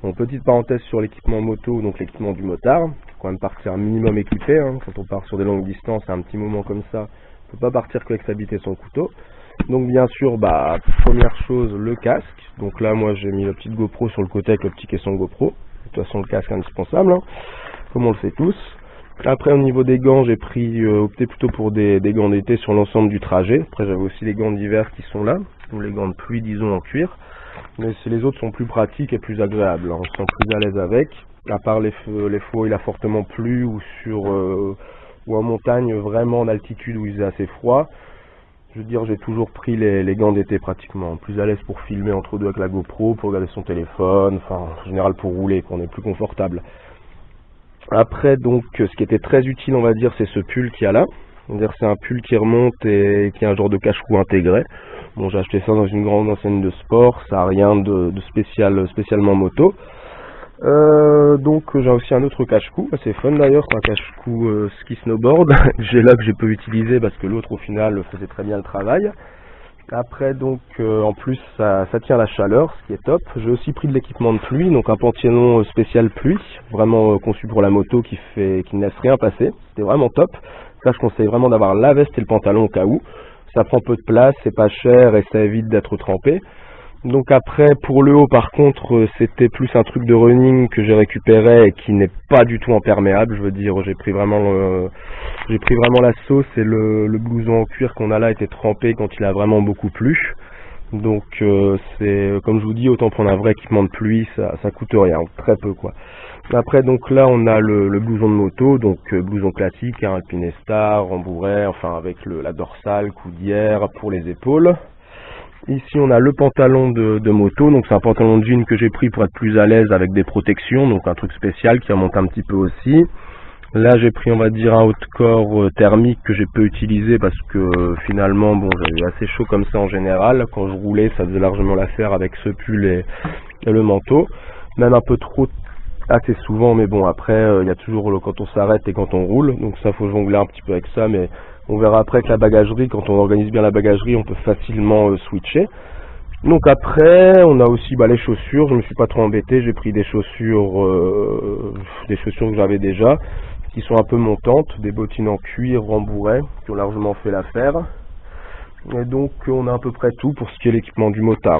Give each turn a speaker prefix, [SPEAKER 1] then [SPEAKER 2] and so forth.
[SPEAKER 1] Bon, petite parenthèse sur l'équipement moto, donc l'équipement du motard. Il faut quand même partir un minimum équipé. Quand on part sur des longues distances, à un petit moment comme ça, on peut pas partir qu'avec sa bite et son couteau. Donc bien sûr, première chose, le casque. Donc là, moi j'ai mis la petite GoPro sur le côté avec le petit caisson GoPro. De toute façon, le casque est indispensable, comme on le sait tous. Après, au niveau des gants, j'ai opté plutôt pour des gants d'été sur l'ensemble du trajet. Après, j'avais aussi les gants d'hiver qui sont là, ou les gants de pluie, disons, en cuir. Mais les autres sont plus pratiques et plus agréables. On se sent plus à l'aise avec. À part les fois il a fortement plu ou en montagne, vraiment en altitude où il faisait assez froid. Je veux dire, j'ai toujours pris les gants d'été pratiquement. Plus à l'aise pour filmer entre deux avec la GoPro, pour regarder son téléphone, enfin, en général pour rouler, qu'on est plus confortable. Après, donc, ce qui était très utile, on va dire, c'est ce pull qu'il y a là. C'est un pull qui remonte et qui a un genre de cache-cou intégré. Bon, j'ai acheté ça dans une grande enseigne de sport, ça n'a rien de spécialement moto. Donc j'ai aussi un autre cache-cou, assez fun d'ailleurs, c'est un cache-cou ski snowboard, que j'ai peu utilisé parce que l'autre au final faisait très bien le travail. Après donc en plus ça tient la chaleur, ce qui est top. J'ai aussi pris de l'équipement de pluie, donc un pantalon spécial pluie, vraiment conçu pour la moto qui ne laisse rien passer. C'était vraiment top. Là je conseille vraiment d'avoir la veste et le pantalon au cas où. Ça prend peu de place, c'est pas cher et ça évite d'être trempé. Donc après pour le haut par contre c'était plus un truc de running que j'ai récupéré et qui n'est pas du tout imperméable. Je veux dire j'ai pris vraiment la sauce et le blouson en cuir qu'on a là était trempé quand il a vraiment beaucoup plu. Donc c'est comme je vous dis, autant prendre un vrai équipement de pluie, ça coûte rien, très peu quoi. Après donc là on a le blouson de moto, donc blouson classique, Alpinestar, rembourré, enfin avec la dorsale, coudière pour les épaules. Ici on a le pantalon de moto, donc c'est un pantalon de jean que j'ai pris pour être plus à l'aise avec des protections, donc un truc spécial qui remonte un petit peu aussi. Là j'ai pris on va dire un haut de corps thermique que j'ai peu utilisé parce que finalement bon j'avais assez chaud comme ça en général, quand je roulais ça faisait largement l'affaire avec ce pull et le manteau, même un peu trop assez souvent, mais bon après il y a toujours quand on s'arrête et quand on roule, donc ça faut jongler un petit peu avec ça, mais on verra après que la bagagerie, quand on organise bien la bagagerie, on peut facilement switcher. Donc après, on a aussi les chaussures. Je me suis pas trop embêté. J'ai pris des chaussures que j'avais déjà, qui sont un peu montantes, des bottines en cuir rembourrées, qui ont largement fait l'affaire. Et donc on a à peu près tout pour ce qui est l'équipement du motard.